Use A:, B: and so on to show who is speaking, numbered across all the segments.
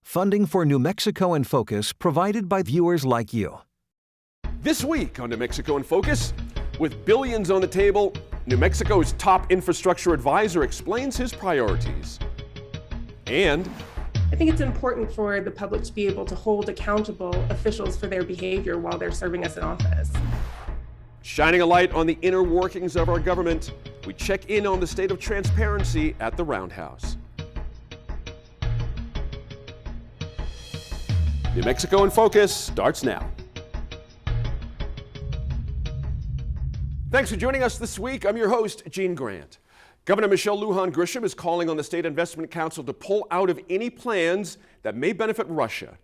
A: Funding for New Mexico in Focus provided by viewers like you.
B: This week on New Mexico in Focus, with billions on the table, New Mexico's top infrastructure advisor explains his priorities. And
C: I think it's important for the public to be able to hold accountable officials for their behavior while they're serving us in office.
B: shining a light on the inner workings of our government, we check in on the state of transparency at the Roundhouse. New Mexico in Focus starts now. Thanks for joining us this week. I'm your host, Gene Grant. Governor Michelle Lujan Grisham is calling on the State Investment Council to pull out of any plans that may benefit Russia.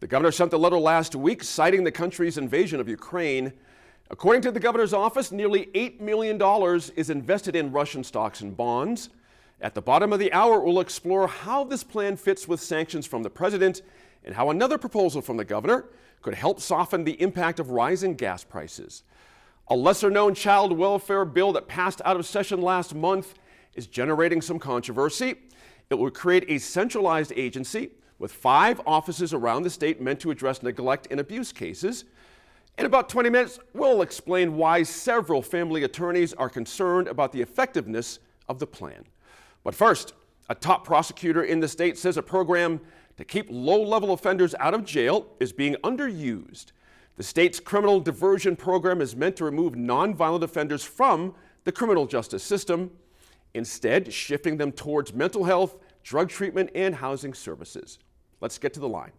B: The governor sent a letter last week citing the country's invasion of Ukraine. According to the governor's office, nearly $8 million is invested in Russian stocks and bonds. At the bottom of the hour, we'll explore how this plan fits with sanctions from the president and how another proposal from the governor could help soften the impact of rising gas prices. A lesser-known child welfare bill that passed out of session last month is generating some controversy. It will create a centralized agency with 5 offices around the state meant to address neglect and abuse cases. In about 20 minutes, we'll explain why several family attorneys are concerned about the effectiveness of the plan. But first, a top prosecutor in the state says a program to keep low-level offenders out of jail is being underused. The state's criminal diversion program is meant to remove nonviolent offenders from the criminal justice system, instead shifting them towards mental health, drug treatment, and housing services. Let's get to the line.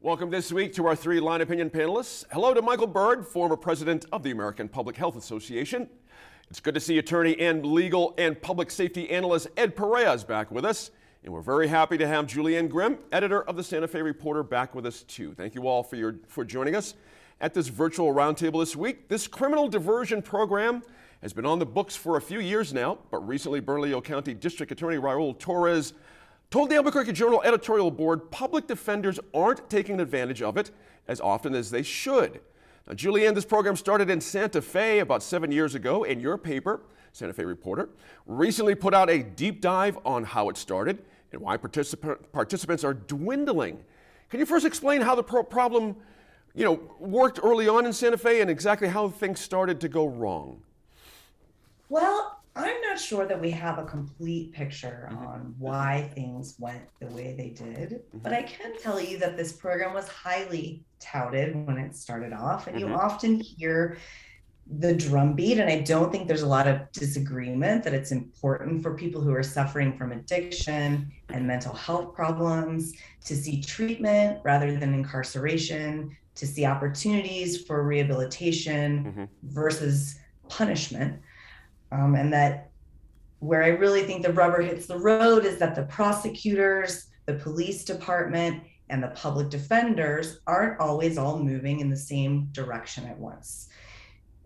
B: Welcome this week to our 3 Line Opinion panelists. Hello to Michael Bird, former president of the American Public Health Association. It's good to see attorney and legal and public safety analyst Ed Perez back with us. And we're very happy to have Julianne Grimm, editor of the Santa Fe Reporter, back with us too. Thank you all for joining us at this virtual roundtable this week. This criminal diversion program has been on the books for a few years now, but recently Bernalillo County District Attorney Raul Torres told the Albuquerque Journal editorial board public defenders aren't taking advantage of it as often as they should. Now, Julianne, this program started in Santa Fe about 7 years ago, and your paper, Santa Fe Reporter, recently put out a deep dive on how it started and why participants are dwindling. Can you first explain how the problem, worked early on in Santa Fe and exactly how things started to go wrong?
D: Well, I'm not sure that we have a complete picture on why things went the way they did, but I can tell you that this program was highly touted when it started off, and you often hear the drumbeat, and I don't think there's a lot of disagreement that it's important for people who are suffering from addiction and mental health problems to see treatment rather than incarceration, to see opportunities for rehabilitation versus punishment. And that where I really think the rubber hits the road is that the prosecutors, the police department, and the public defenders aren't always all moving in the same direction at once.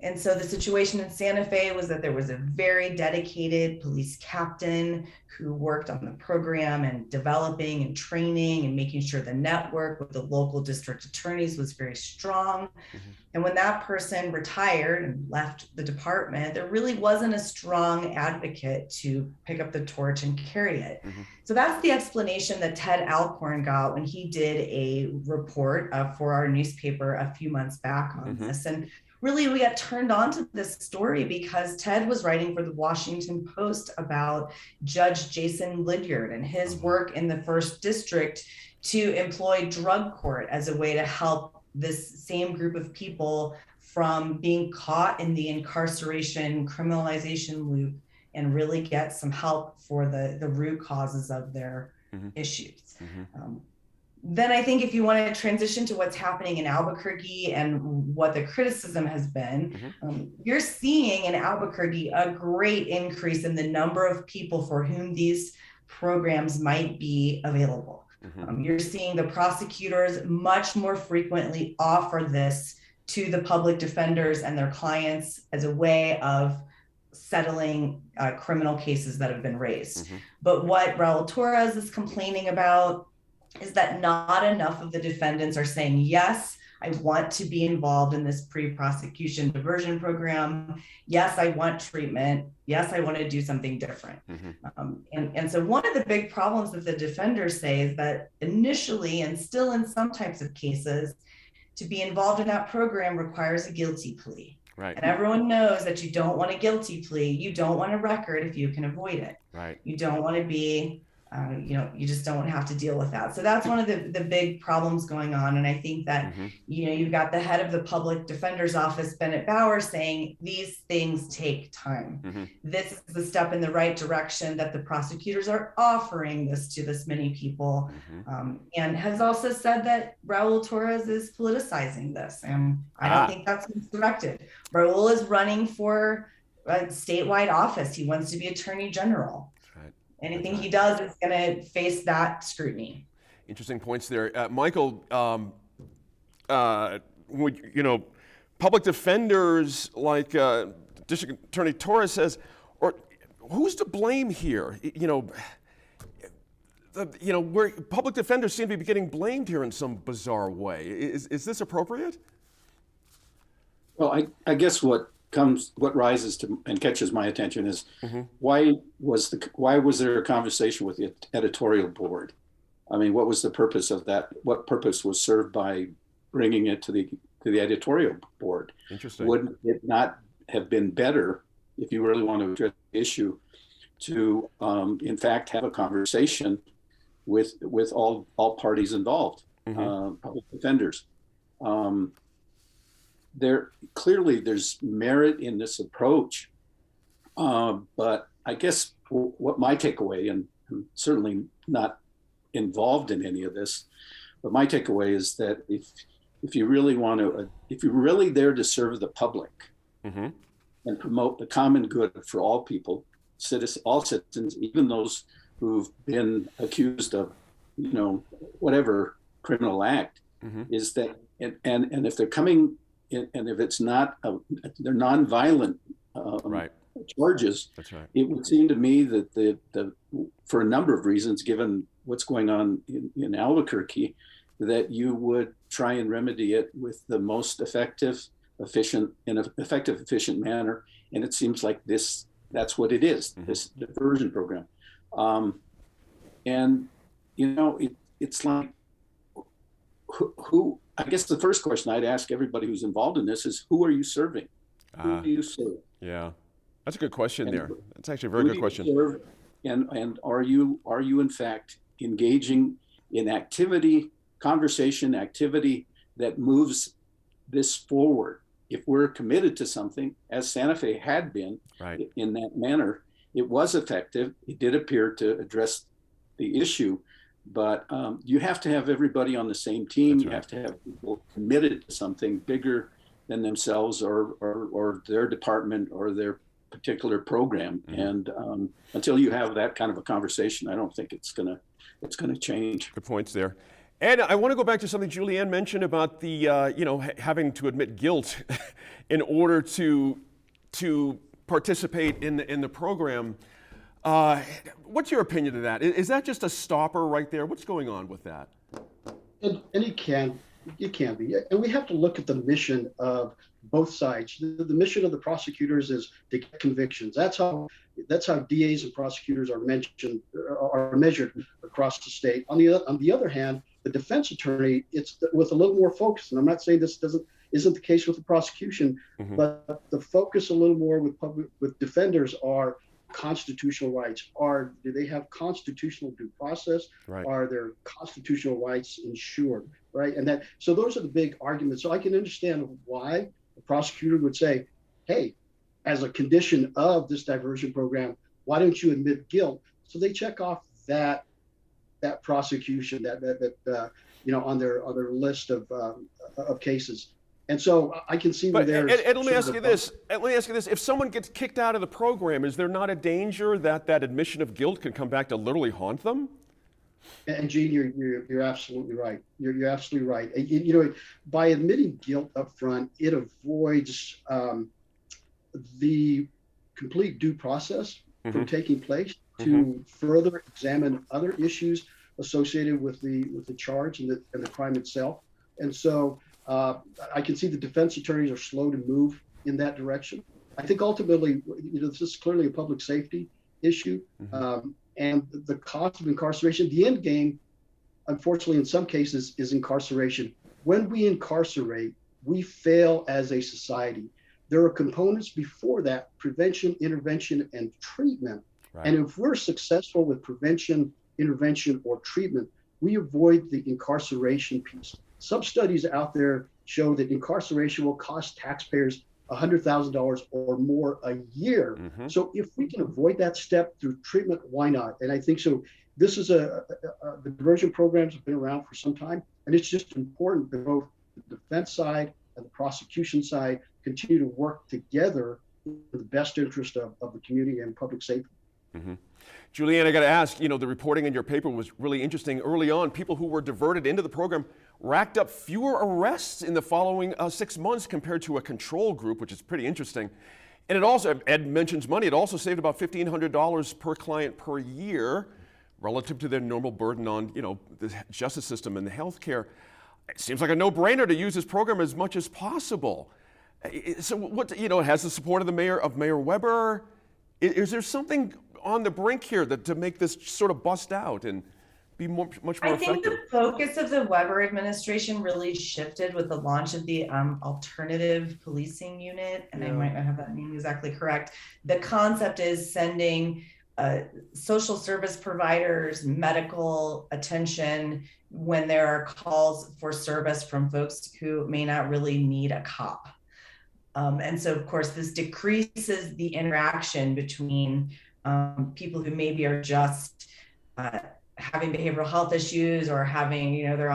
D: And so the situation in Santa Fe was that there was a very dedicated police captain who worked on the program and developing and training and making sure the network with the local district attorneys was very strong. And when that person retired and left the department, there really wasn't a strong advocate to pick up the torch and carry it. So that's the explanation that Ted Alcorn got when he did a report for our newspaper a few months back on this. And really, we got turned on to this story because Ted was writing for the Washington Post about Judge Jason Lydiard and his work in the first district to employ drug court as a way to help this same group of people from being caught in the incarceration criminalization loop and really get some help for the root causes of their issues. Then I think if you want to transition to what's happening in Albuquerque and what the criticism has been, you're seeing in Albuquerque a great increase in the number of people for whom these programs might be available. You're seeing the prosecutors much more frequently offer this to the public defenders and their clients as a way of settling criminal cases that have been raised. But what Raul Torres is complaining about is that not enough of the defendants are saying, yes, I want to be involved in this pre-prosecution diversion program. Yes, I want treatment. Yes, I want to do something different. And so one of the big problems that the defenders say is that initially, and still in some types of cases, to be involved in that program requires a guilty plea.
B: Right.
D: And everyone knows that you don't want a guilty plea. You don't want a record if you can avoid it.
B: Right.
D: You don't want to be, you just don't have to deal with that. So that's one of the big problems going on. And I think that, you've got the head of the public defender's office, Bennett Bauer, saying these things take time. This is the step in the right direction, that the prosecutors are offering this to this many people, and has also said that Raul Torres is politicizing this. And I don't think that's misdirected. Raul is running for a statewide office. He wants to be attorney general. Anything he does is going to face that scrutiny.
B: Interesting points there. Michael, public defenders like District Attorney Torres says, or who's to blame here? Where public defenders seem to be getting blamed here in some bizarre way. Is this appropriate?
E: Well, I guess what rises to and catches my attention is why was there a conversation with the editorial board? I mean, what was the purpose of that? What purpose was served by bringing it to the editorial board?
B: Interesting.
E: Would it not have been better, if you really want to address the issue, to in fact have a conversation with all parties involved, public defenders? There's merit in this approach, but I guess what my takeaway, and I'm certainly not involved in any of this, but my takeaway is that if you really want to, if you're really there to serve the public and promote the common good for all people, all citizens, even those who've been accused of, whatever criminal act, is that, and if they're coming. And if it's not, they're nonviolent charges.
B: That's right.
E: It would seem to me that for a number of reasons, given what's going on in Albuquerque, that you would try and remedy it with the most effective, efficient manner. And it seems like that's what it is, this diversion program. It's like, who, I guess the first question I'd ask everybody who's involved in this is, who are you serving? Who do you serve?
B: Yeah, that's a good question there. That's actually a very good question.
E: And are you in fact engaging in conversation activity that moves this forward? If we're committed to something, as Santa Fe had been in that manner, it was effective. It did appear to address the issue. But you have to have everybody on the same team. You have to have people committed to something bigger than themselves or their department or their particular program. And until you have that kind of a conversation, I don't think it's gonna change.
B: Good points there. Ed, I want to go back to something Julianne mentioned about the having to admit guilt in order to participate in the program. What's your opinion of that? Is that just a stopper right there? What's going on with that?
F: And it can be. And we have to look at the mission of both sides. The mission of the prosecutors is to get convictions. That's how DAs and prosecutors are measured across the state. On the other hand, the defense attorney, it's with a little more focus. And I'm not saying this isn't the case with the prosecution, but the focus a little more with defenders are constitutional rights. Do they have constitutional due process? Are their constitutional rights ensured? And so those are the big arguments. So I can understand why the prosecutor would say, hey, as a condition of this diversion program, why don't you admit guilt? So they check off that prosecution on their list of cases. And so I can see where there's.
B: Ed, let me ask you this. If someone gets kicked out of the program, is there not a danger that admission of guilt can come back to literally haunt them?
F: And Gene, you're absolutely right. You're absolutely right. By admitting guilt up front, it avoids the complete due process from taking place to further examine other issues associated with the charge and the crime itself. And so I can see the defense attorneys are slow to move in that direction. I think ultimately, this is clearly a public safety issue, and the cost of incarceration. The end game, unfortunately, in some cases, is incarceration. When we incarcerate, we fail as a society. There are components before that: prevention, intervention, and treatment. Right. And if we're successful with prevention, intervention, or treatment, we avoid the incarceration piece. Some studies out there show that incarceration will cost taxpayers $100,000 or more a year. So if we can avoid that step through treatment, why not? And I think so. This is the diversion programs have been around for some time, and it's just important that both the defense side and the prosecution side continue to work together in the best interest of the community and public safety.
B: Julianne, I got to ask, the reporting in your paper was really interesting. Early on, people who were diverted into the program racked up fewer arrests in the following 6 months compared to a control group, which is pretty interesting. And it also, Ed mentions money, it also saved about $1,500 per client per year relative to their normal burden on, the justice system and the healthcare. It seems like a no-brainer to use this program as much as possible. So it has the support of the Mayor Weber. Is there something on the brink here to make this sort of bust out and be much more effective?
D: I think the focus of the Weber administration really shifted with the launch of the alternative policing unit, and I might not have that name exactly correct. The concept is sending social service providers medical attention when there are calls for service from folks who may not really need a cop. And so, of course, this decreases the interaction between people who maybe are just having behavioral health issues or having, they're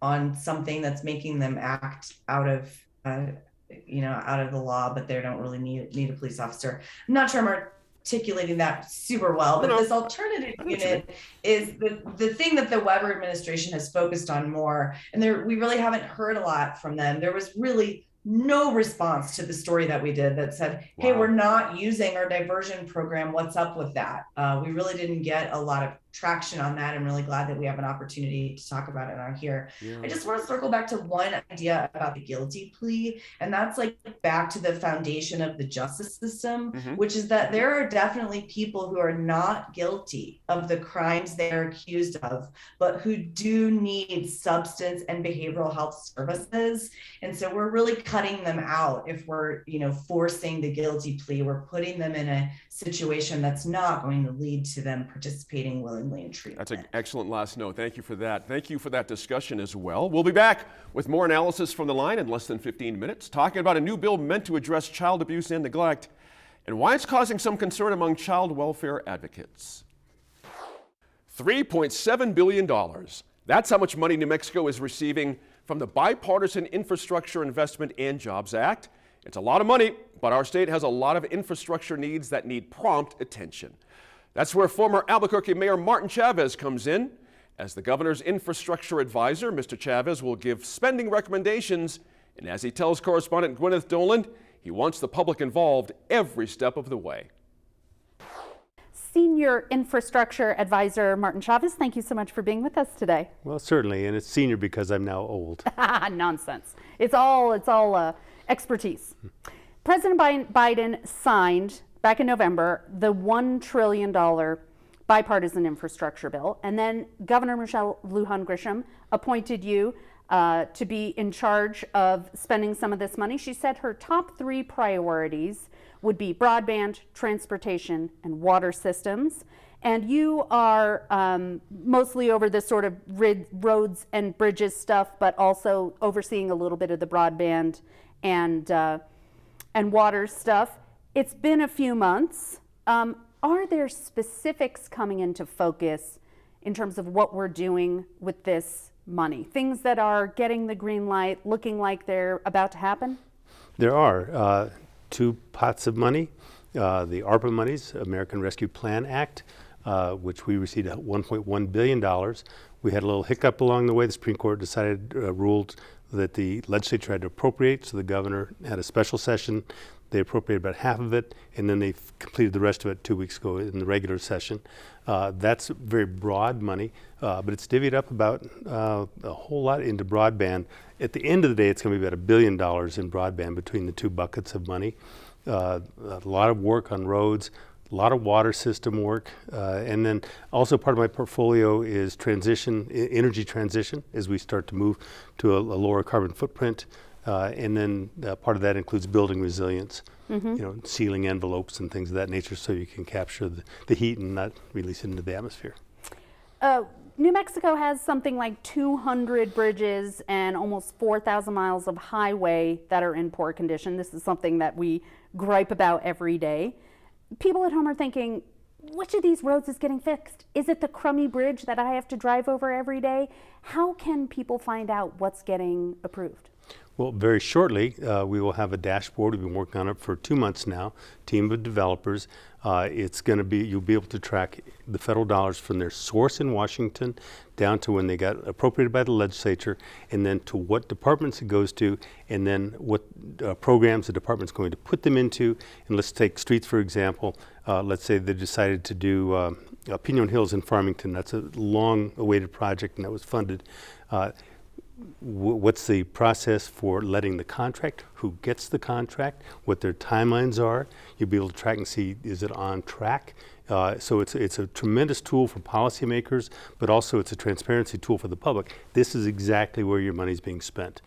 D: on something that's making them act out of the law, but they don't really need a police officer. I'm not sure I'm articulating that super well, but this alternative unit is the thing that the Weber administration has focused on more. And we really haven't heard a lot from them. There was really no response to the story that we did that said, hey, we're not using our diversion program. What's up with that? We really didn't get a lot of traction on that. I'm really glad that we have an opportunity to talk about it on here. I just want to circle back to one idea about the guilty plea, and that's like back to the foundation of the justice system, which is that there are definitely people who are not guilty of the crimes they're accused of, but who do need substance and behavioral health services. And so we're really cutting them out if we're, forcing the guilty plea. We're putting them in a situation that's not going to lead to them participating willingly in treatment.
B: That's an excellent last note. Thank you for that. Thank you for that discussion as well. We'll be back with more analysis from the line in less than 15 minutes, talking about a new bill meant to address child abuse and neglect and why it's causing some concern among child welfare advocates. $3.7 billion. That's how much money New Mexico is receiving from the Bipartisan Infrastructure Investment and Jobs Act. It's a lot of money, but our state has a lot of infrastructure needs that need prompt attention. That's where former Albuquerque Mayor Martin Chavez comes in. As the governor's infrastructure advisor, Mr. Chavez will give spending recommendations, and as he tells correspondent Gwyneth Doland, he wants the public involved every step of the way.
G: Senior Infrastructure Advisor Martin Chavez, thank you so much for being with us today.
H: Well, certainly, and it's senior because I'm now old.
G: Nonsense. It's all expertise. President Biden signed back in November the $1 trillion bipartisan infrastructure bill, and then Governor Michelle Lujan Grisham appointed you to be in charge of spending some of this money. She said her top 3 priorities would be broadband, transportation, and water systems. And you are mostly over the sort of roads and bridges stuff, but also overseeing a little bit of the broadband and water stuff. It's been a few months. Are there specifics coming into focus in terms of what we're doing with this money? Things that are getting the green light, looking like they're about to happen?
H: There are 2 pots of money. The ARPA monies, American Rescue Plan Act, which we received $1.1 billion. We had a little hiccup along the way. The Supreme Court ruled that the legislature had to appropriate, so the governor had a special session They appropriated about half of it, and then they completed the rest of it 2 weeks ago in the regular session. That's very broad money, but it's divvied up about a whole lot into broadband. At the end of the day, it's going to be about $1 billion in broadband between the two buckets of money. A lot of work on roads, a lot of water system work, and then also part of my portfolio is energy transition, as we start to move to a lower carbon footprint. And then part of that includes building resilience, sealing envelopes and things of that nature, so you can capture the heat and not release it into the atmosphere.
G: New Mexico has something like 200 bridges and almost 4,000 miles of highway that are in poor condition. This is something that we gripe about every day. People at home are thinking, which of these roads is getting fixed? Is it the crummy bridge that I have to drive over every day? How can people find out what's getting approved?
H: Well, very shortly, we will have a dashboard. We've been working on it for 2 months now, team of developers. It's going to be, you'll be able to track the federal dollars from their source in Washington down to when they got appropriated by the legislature, and then to what departments it goes to, and then what programs the department's going to put them into. And let's take streets, for example. Let's say they decided to do Pinon Hills in Farmington. That's a long-awaited project, and that was funded. What's the process for letting the contract, who gets the contract, what their timelines are. You'll be able to track and see, is it on track? So it's a tremendous tool for policymakers, but also it's a transparency tool for the public. This is exactly where your money's being spent.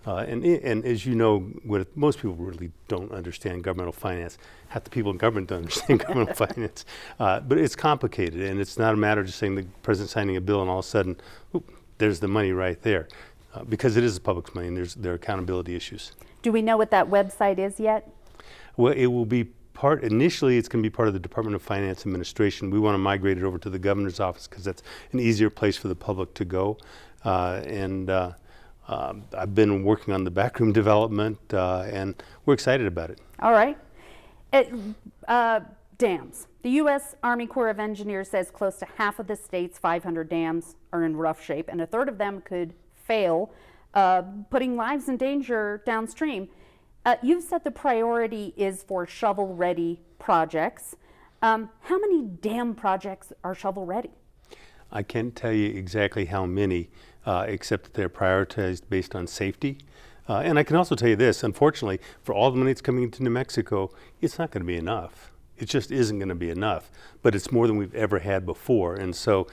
H: And as you know, what most people really don't understand governmental finance. Half the people in government don't understand governmental finance. But it's complicated, and it's not a matter of just saying the president signing a bill and all of a sudden, oop, there's the money right there. Because it is the public's money, and there are accountability issues.
G: Do we know what that website is yet?
H: Well, it will be initially it's going to be part of the Department of Finance Administration. We want to migrate it over to the governor's office because that's an easier place for the public to go. I've been working on the backroom development, and we're excited about it.
G: All right. Dams. The U.S. Army Corps of Engineers says close to half of the state's 500 dams are in rough shape, and a third of them could fail, putting lives in danger downstream. You've said the priority is for shovel-ready projects. How many dam projects are shovel-ready?
H: I can't tell you exactly how many, except that they're prioritized based on safety. And I can also tell you this, unfortunately, for all the money that's coming into New Mexico, it's not going to be enough. It just isn't going to be enough, but it's more than we've ever had before. And so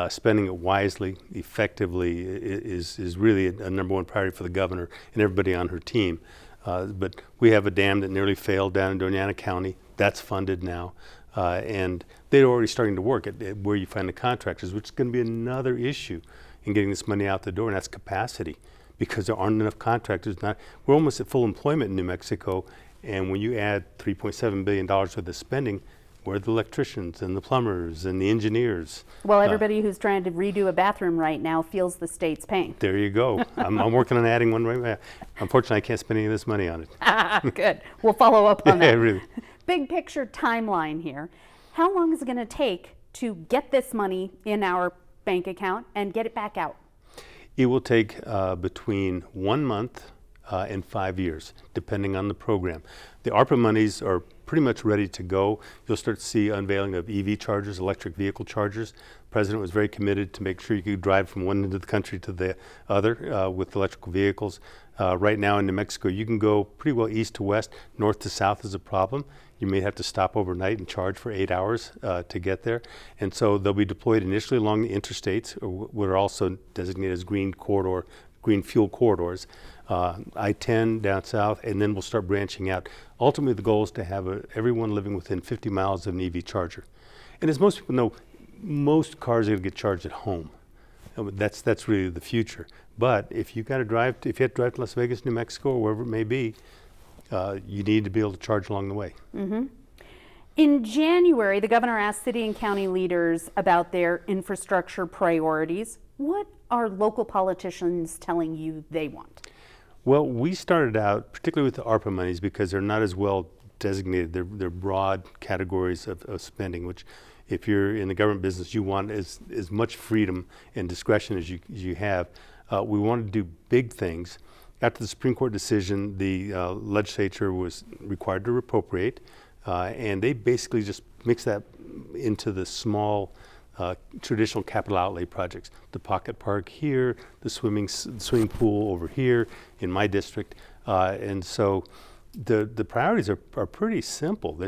H: spending it wisely, effectively is really a number one priority for the governor and everybody on her team. But we have a dam that nearly failed down in Doña Ana County. That's funded now. And they're already starting to work at where you find the contractors, which is going to be another issue in getting this money out the door, and that's capacity, because there aren't enough contractors. We're almost at full employment in New Mexico. And when you add $3.7 billion worth of spending, where are the electricians and the plumbers and the engineers?
G: Well, everybody who's trying to redo a bathroom right now feels the state's pain.
H: There you go. I'm working on adding one right now. Unfortunately, I can't spend any of this money on it.
G: Good. We'll follow up on that.
H: Yeah, really.
G: Big picture timeline here. How long is it going to take to get this money in our bank account and get it back out?
H: It will take between 1 month and 5 years, depending on the program. The ARPA monies are pretty much ready to go. You'll start to see unveiling of EV chargers, electric vehicle chargers. The president was very committed to make sure you could drive from one end of the country to the other with electrical vehicles. Right now in New Mexico, you can go pretty well east to west. North to south is a problem. You may have to stop overnight and charge for 8 hours to get there. And so they'll be deployed initially along the interstates, what are also designated as green fuel corridors. I-10 down south, and then we'll start branching out. Ultimately, the goal is to have everyone living within 50 miles of an EV charger. And as most people know, most cars are going to get charged at home. That's really the future. But if you have to drive to Las Vegas, New Mexico, or wherever it may be, you need to be able to charge along the way.
G: Mm-hmm. In January, the governor asked city and county leaders about their infrastructure priorities. What are local politicians telling you they want?
H: Well, we started out, particularly with the ARPA monies, because they're not as well designated. They're broad categories of spending, which if you're in the government business, you want as much freedom and discretion as you have. We wanted to do big things, after the Supreme Court decision, the legislature was required to appropriate, and they basically just mixed that into the small traditional capital outlay projects. The pocket park here, the swimming pool over here in my district. And so the priorities are pretty simple.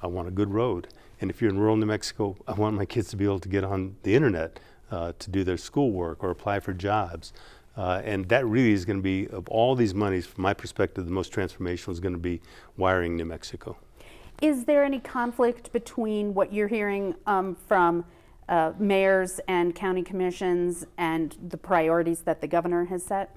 H: I want a good road. And if you're in rural New Mexico, I want my kids to be able to get on the internet to do their schoolwork or apply for jobs. And that really is going to be, of all these monies, from my perspective, the most transformational is going to be wiring New Mexico.
G: Is there any conflict between what you're hearing from mayors and county commissions and the priorities that the governor has set?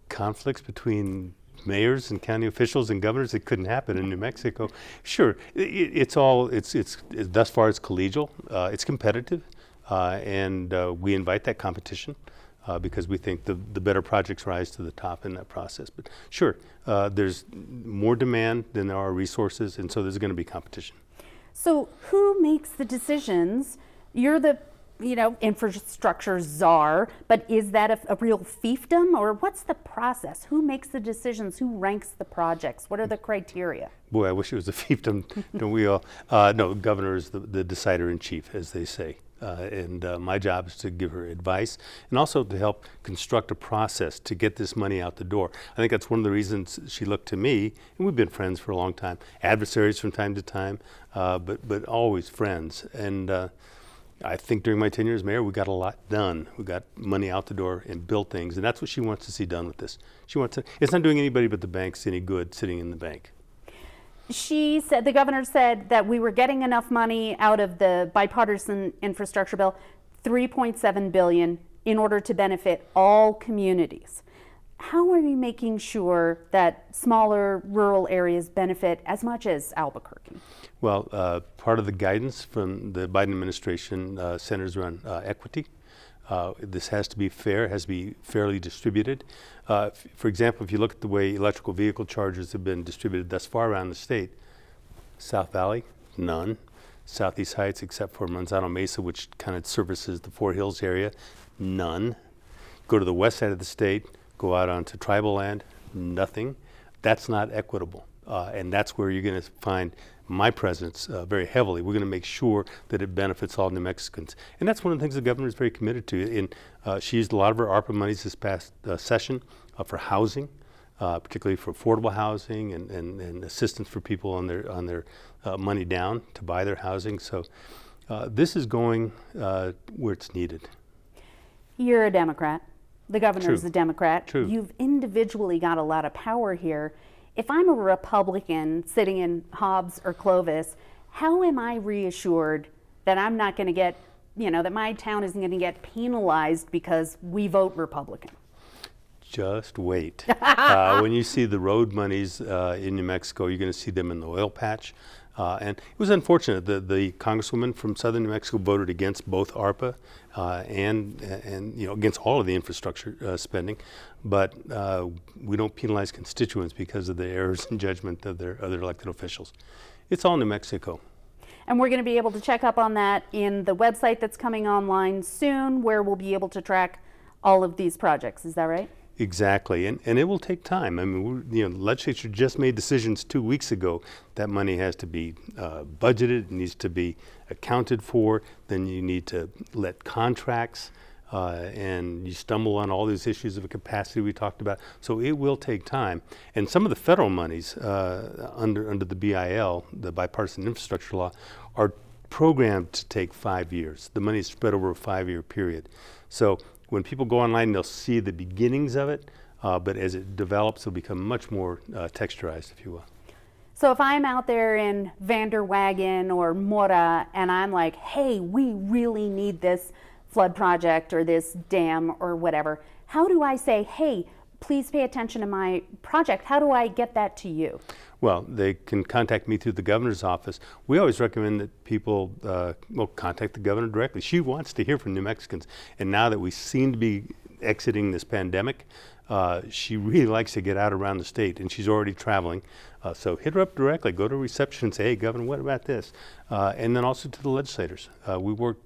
H: Conflicts between mayors and county officials and governors? It couldn't happen in New Mexico. Sure, it's thus far it's collegial, it's competitive, and we invite that competition because we think the better projects rise to the top in that process. But sure, there's more demand than there are resources, and so there's going to be competition.
G: So who makes the decisions? You're the infrastructure czar, but is that a real fiefdom, or what's the process? Who makes the decisions? Who ranks the projects? What are the criteria?
H: Boy, I wish it was a fiefdom, don't we all? No, governor is the decider in chief, as they say. And my job is to give her advice and also to help construct a process to get this money out the door. I think that's one of the reasons she looked to me, and we've been friends for a long time, adversaries from time to time, but always friends. And I think during my tenure as mayor, we got a lot done. We got money out the door and built things, and that's what she wants to see done with this. It's not doing anybody but the banks any good sitting in the bank.
G: She said, the governor said that we were getting enough money out of the bipartisan infrastructure bill, $3.7 billion, in order to benefit all communities. How are you making sure that smaller rural areas benefit as much as Albuquerque?
H: Well, part of the guidance from the Biden administration centers around equity. This has to be fair, has to be fairly distributed. For example, if you look at the way electrical vehicle chargers have been distributed thus far around the state, South Valley, none. Southeast Heights, except for Manzano Mesa, which kind of services the Fort Hills area, none. Go to the west side of the state, go out onto tribal land, nothing. That's not equitable. And that's where you're going to find my presence very heavily. We're going to make sure that it benefits all New Mexicans. And that's one of the things the governor is very committed to. She used a lot of her ARPA monies this past session for housing, particularly for affordable housing and assistance for people on their money down to buy their housing. So this is going where it's needed.
G: You're a Democrat. The governor's
H: True.
G: a Democrat.
H: True.
G: You've individually got a lot of power here. If I'm a Republican sitting in Hobbs or Clovis, how am I reassured that I'm not going to get, that my town isn't going to get penalized because we vote Republican?
H: Just wait. When you see the road monies in New Mexico, you're going to see them in the oil patch. And it was unfortunate that the congresswoman from southern New Mexico voted against both ARPA and against all of the infrastructure spending. But we don't penalize constituents because of the errors in judgment of their other elected officials. It's all New Mexico.
G: And we're going to be able to check up on that in the website that's coming online soon, where we'll be able to track all of these projects. Is that right?
H: Exactly, and it will take time. I mean, the legislature just made decisions 2 weeks ago. That money has to be budgeted, it needs to be accounted for. Then you need to let contracts, and you stumble on all these issues of capacity we talked about. So it will take time. And some of the federal monies under the BIL, the Bipartisan Infrastructure Law, are programmed to take 5 years. The money is spread over a 5-year period. So when people go online, they'll see the beginnings of it, but as it develops, it'll become much more texturized, if you will.
G: So if I'm out there in Vanderwagen or Mora and I'm like, hey, we really need this flood project or this dam or whatever, how do I say, hey, please pay attention to my project? How do I get that to you?
H: Well, they can contact me through the governor's office. We always recommend that people contact the governor directly. She wants to hear from New Mexicans. And now that we seem to be exiting this pandemic, she really likes to get out around the state, and she's already traveling. So hit her up directly. Go to reception and say, hey, Governor, what about this? And then also to the legislators. We work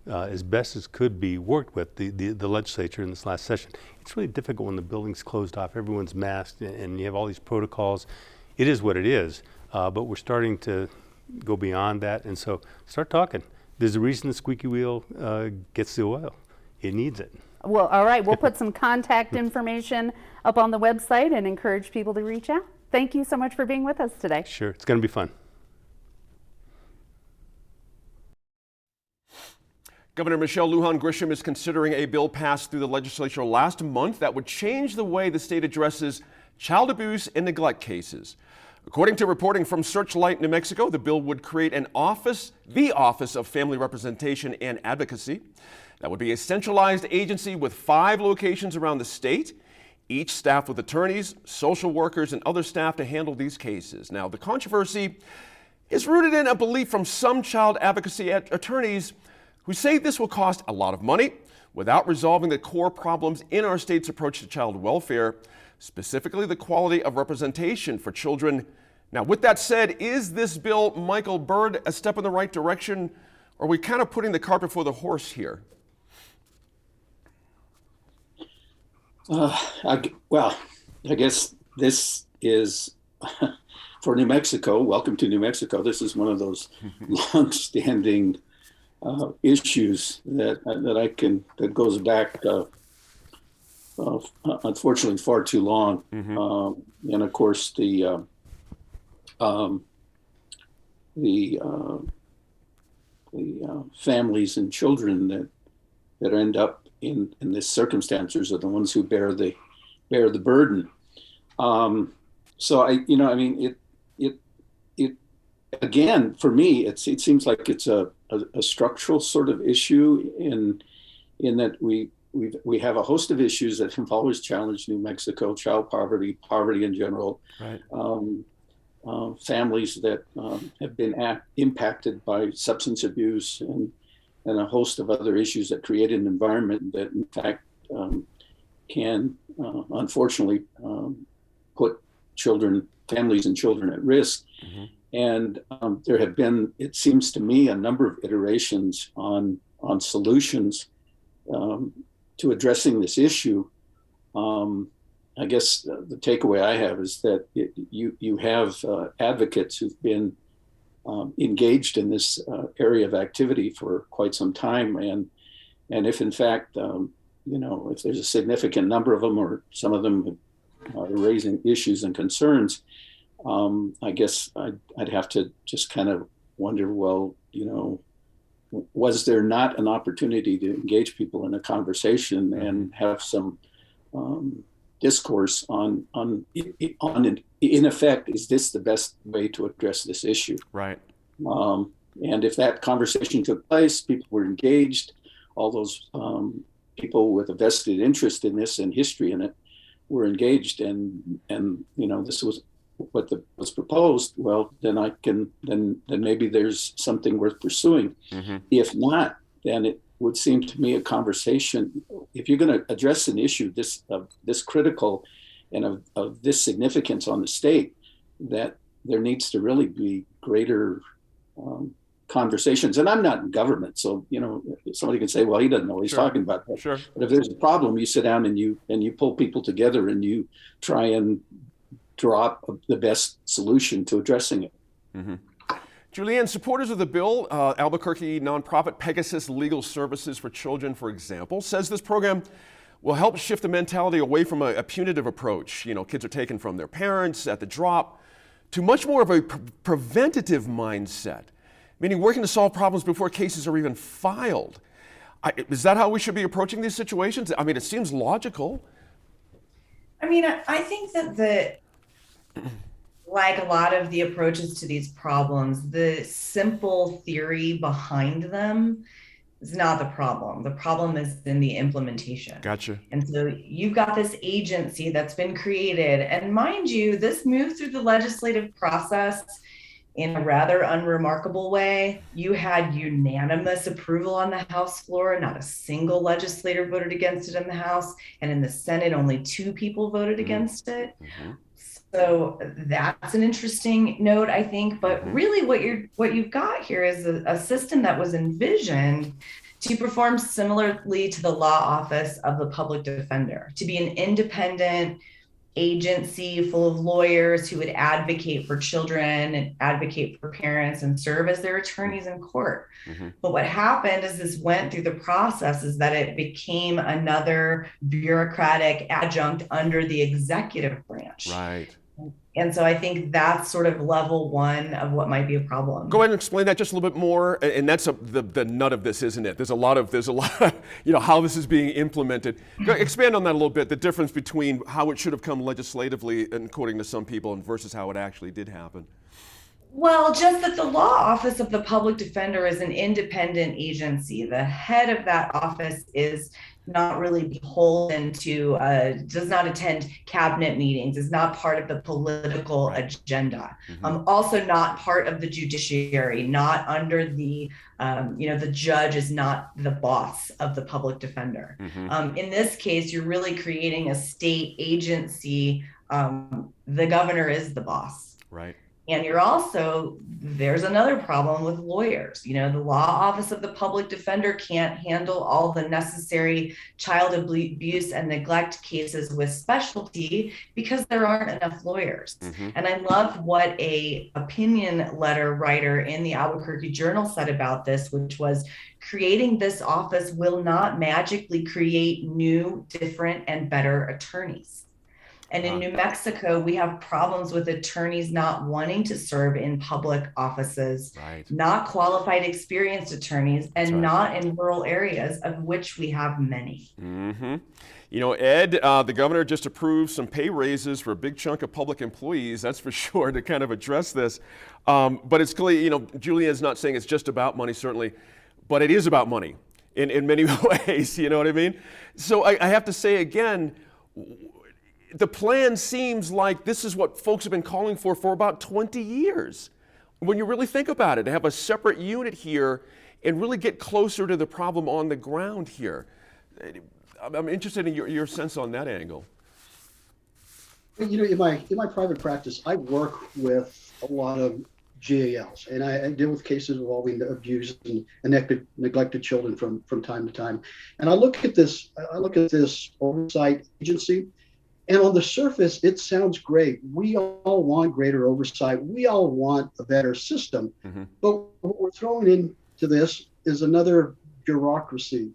H: as best as could be worked with the legislature in this last session. It's really difficult when the building's closed off, everyone's masked, and you have all these protocols. It is what it is, but we're starting to go beyond that, and so start talking. There's a reason the squeaky wheel gets the oil. It needs it.
G: Well, all right, we'll put some contact information up on the website and encourage people to reach out. Thank you so much for being with us today.
H: Sure, it's going to be fun.
B: Governor Michelle Lujan Grisham is considering a bill passed through the legislature last month that would change the way the state addresses child abuse and neglect cases. According to reporting from Searchlight, New Mexico, the bill would create the Office of Family Representation and Advocacy. That would be a centralized agency with 5 locations around the state, each staffed with attorneys, social workers, and other staff to handle these cases. Now, the controversy is rooted in a belief from some child advocacy attorneys who say this will cost a lot of money without resolving the core problems in our state's approach to child welfare, specifically the quality of representation for children. Now, with that said, is this bill, Michael Byrd, a step in the right direction, or are we kind of putting the cart before the horse here?
E: I guess this is, for New Mexico, welcome to New Mexico, this is one of those long-standing issues that goes back, unfortunately, far too long. And of course, the families and children that end up in this circumstances are the ones who bear the burden. It again, for me, it seems like it's a structural sort of issue in that we have a host of issues that have always challenged New Mexico: child poverty in general,
B: right.
E: Families that have been impacted by substance abuse and a host of other issues that create an environment that, in fact, can unfortunately put families and children at risk. And there have been, it seems to me, a number of iterations on solutions to addressing this issue. I guess the takeaway I have is that you have advocates who've been engaged in this area of activity for quite some time, and if in fact if there's a significant number of them, or some of them are raising issues and concerns, I guess I'd have to just kind of wonder, well, was there not an opportunity to engage people in a conversation and have some discourse on in effect, is this the best way to address this issue?
B: Right.
E: And if that conversation took place, people were engaged, all those people with a vested interest in this and history in it were engaged, and this was what was proposed, well, then maybe there's something worth pursuing. If not, then it would seem to me a conversation, if you're going to address an issue this critical and of this significance on the state, that there needs to really be greater conversations. And I'm not in government, so somebody can say, well, he doesn't know what he's talking about.
B: Sure.
E: But if there's a problem, you sit down and you pull people together and you try and draw up the best solution to addressing it.
B: Julianne, supporters of the bill, Albuquerque nonprofit Pegasus Legal Services for Children, for example, says this program will help shift the mentality away from a punitive approach. Kids are taken from their parents at the drop to much more of a preventative mindset, meaning working to solve problems before cases are even filed. Is that how we should be approaching these situations? I mean, it seems logical.
D: I think that like a lot of the approaches to these problems, the simple theory behind them is not the problem. The problem is in the implementation.
B: Gotcha.
D: And so you've got this agency that's been created. And mind you, this moved through the legislative process in a rather unremarkable way. You had unanimous approval on the House floor. Not a single legislator voted against it in the House. And in the Senate, only 2 people voted against it. So that's an interesting note, I think. But really what you've got here is a system that was envisioned to perform similarly to the law office of the public defender, to be an independent agency full of lawyers who would advocate for children and advocate for parents and serve as their attorneys in court. But what happened as this went through the process is that it became another bureaucratic adjunct under the executive branch.
B: Right.
D: And so I think that's sort of level one of what might be a problem.
B: Go ahead and explain that just a little bit more. And that's the nut of this, isn't it? There's a lot of, how this is being implemented. Expand on that a little bit, the difference between how it should have come legislatively, according to some people, and versus how it actually did happen.
D: Well, just that the law office of the public defender is an independent agency. The head of that office is not really beholden to, does not attend cabinet meetings, is not part of the political agenda. Also not part of the judiciary, not under the, the judge is not the boss of the public defender. In this case, you're really creating a state agency. The governor is the boss.
B: Right.
D: And there's another problem with lawyers. The law office of the public defender can't handle all the necessary child abuse and neglect cases with specialty because there aren't enough lawyers. And I love what a opinion letter writer in the Albuquerque Journal said about this, which was creating this office will not magically create new, different, and better attorneys. And in New Mexico, we have problems with attorneys not wanting to serve in public offices, not qualified, experienced attorneys, and not in rural areas, of which we have many.
B: Ed, the governor just approved some pay raises for a big chunk of public employees, that's for sure, to kind of address this. But it's clear, Julianne's not saying it's just about money, certainly, but it is about money in many ways, you know what I mean? So I have to say again, the plan seems like this is what folks have been calling for about 20 years. When you really think about it, to have a separate unit here and really get closer to the problem on the ground here. I'm interested in your sense on that angle.
F: In my private practice, I work with a lot of GALs, and I deal with cases involving abused and neglected children from time to time. And I look at this oversight agency. And on the surface, it sounds great. We all want greater oversight. We all want a better system. But what we're throwing into this is another bureaucracy.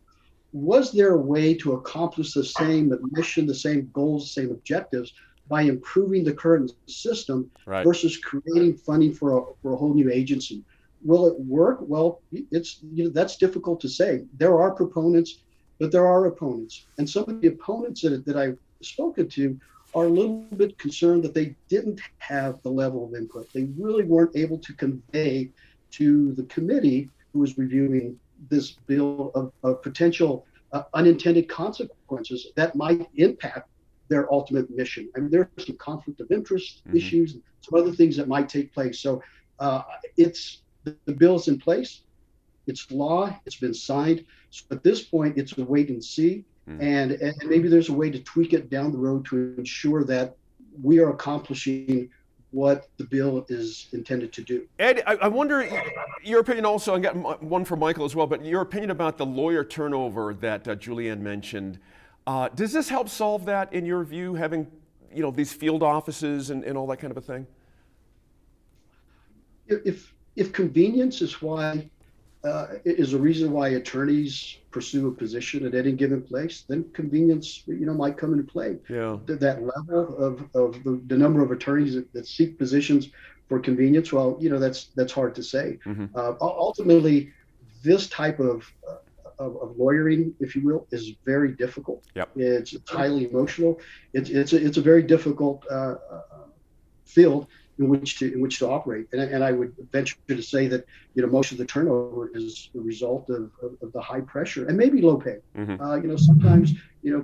F: Was there a way to accomplish the same mission, the same goals, the same objectives by improving the current system versus creating funding for a whole new agency? Will it work? Well, that's difficult to say. There are proponents, but there are opponents. And some of the opponents that I've spoken to are a little bit concerned that they didn't have the level of input. They really weren't able to convey to the committee who was reviewing this bill of potential unintended consequences that might impact their ultimate mission. I mean, there's some conflict of interest issues, and some other things that might take place. So the bill's in place. It's law. It's been signed. So at this point, it's a wait and see. And maybe there's a way to tweak it down the road to ensure that we are accomplishing what the bill is intended to do.
B: Ed, I wonder your opinion also. I got one from Michael as well, but your opinion about the lawyer turnover that Julianne mentioned. Does this help solve that in your view, having these field offices and all that kind of a thing?
F: If convenience is a reason why attorneys pursue a position at any given place, then convenience, might come into play.
B: Yeah.
F: That level of the number of attorneys that seek positions for convenience, well, that's hard to say. Ultimately, this type of lawyering, if you will, is very difficult.
B: Yep.
F: It's highly emotional. It's a very difficult field in which to operate, and I would venture to say that most of the turnover is the result of the high pressure and maybe low pay. Sometimes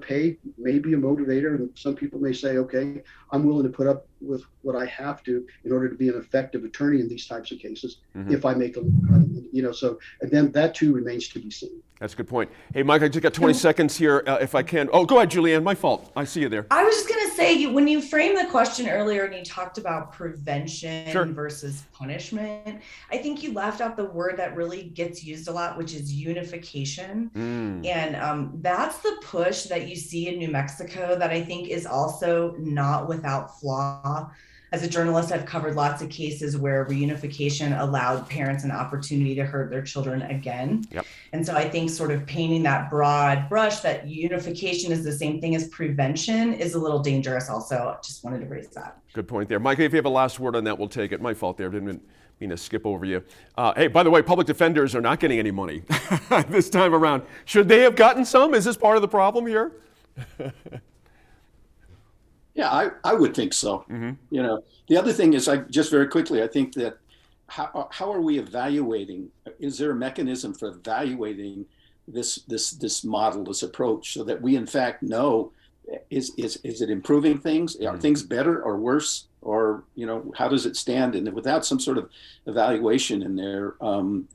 F: pay may be a motivator, and some people may say, okay, I'm willing to put up with what I have to in order to be an effective attorney in these types of cases if I make a little money. So and then that too remains to be seen.
B: That's a good point. Hey, Mike, I just got 20 seconds here, if I can. Oh, go ahead, Julianne. My fault. I see you there.
D: I was just going to say, when you framed the question earlier and you talked about prevention
B: Sure.
D: versus punishment, I think you left out the word that really gets used a lot, which is unification. And that's the push that you see in New Mexico that I think is also not without flaw. As a journalist, I've covered lots of cases where reunification allowed parents an opportunity to hurt their children again.
B: Yep.
D: And so I think sort of painting that broad brush that unification is the same thing as prevention is a little dangerous also. Just wanted to raise that.
B: Good point there. Mike, if you have a last word on that, we'll take it. My fault there. Didn't mean to skip over you. Hey, by the way, public defenders are not getting any money this time around. Should they have gotten some? Is this part of the problem here?
E: Yeah, I would think so. You know, the other thing is, I think that how are we evaluating? Is there a mechanism for evaluating this model, this approach, so that we in fact know is it improving things? Are things better or worse? Or, you know, how does it stand? And without some sort of evaluation in there,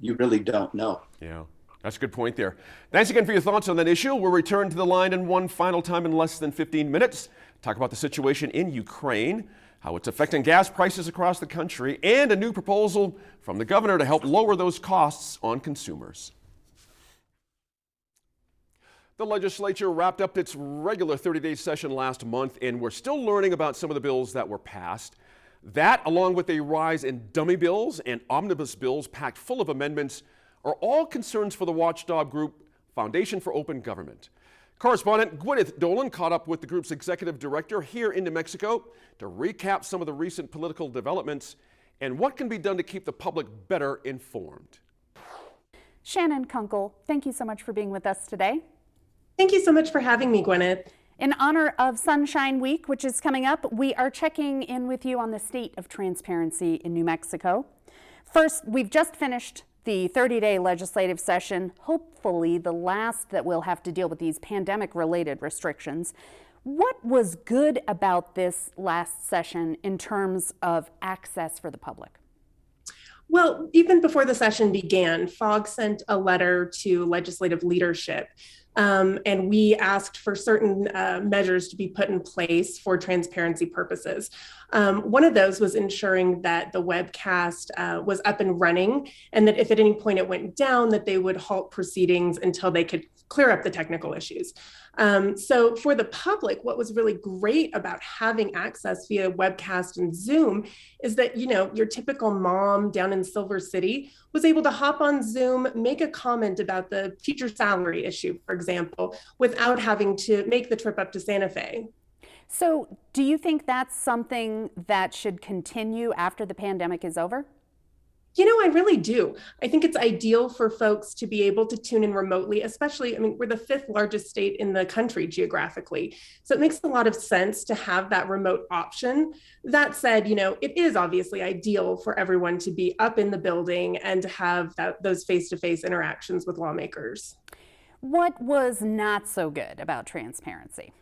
E: you really don't know.
B: Yeah. That's a good point there. Thanks again for your thoughts on that issue. We'll return to the line in one final time in less than 15 minutes. Talk about the situation in Ukraine, how it's affecting gas prices across the country, and a new proposal from the governor to help lower those costs on consumers. The legislature wrapped up its regular 30-day session last month, and we're still learning about some of the bills that were passed. That, along with a rise in dummy bills and omnibus bills packed full of amendments, are all concerns for the watchdog group Foundation for Open Government. Correspondent Gwyneth Dolan caught up with the group's executive director here in New Mexico to recap some of the recent political developments and what can be done to keep the public better informed.
G: Shannon Kunkel, thank you so much for being with us today.
C: Thank you so much for having me, Gwyneth.
G: In honor of Sunshine Week, which is coming up, we are checking in with you on the state of transparency in New Mexico. First, we've just finished the 30-day legislative session, hopefully the last that we'll have to deal with these pandemic-related restrictions. What was good about this last session in terms of access for the public?
C: Well, even before the session began, FOG sent a letter to legislative leadership, and we asked for certain measures to be put in place for transparency purposes. One of those was ensuring that the webcast was up and running, and that if at any point it went down, that they would halt proceedings until they could clear up the technical issues. So for the public, what was really great about having access via webcast and Zoom is that, you know, your typical mom down in Silver City was able to hop on Zoom, make a comment about the teacher salary issue, for example, without having to make the trip up to Santa Fe.
G: So do you think that's something that should continue after the pandemic is over?
C: You know, I really do. I think it's ideal for folks to be able to tune in remotely, especially, I mean, we're the 5th largest state in the country geographically. So it makes a lot of sense to have that remote option. That said, you know, it is obviously ideal for everyone to be up in the building and to have those face-to-face interactions with lawmakers.
G: What was not so good about transparency?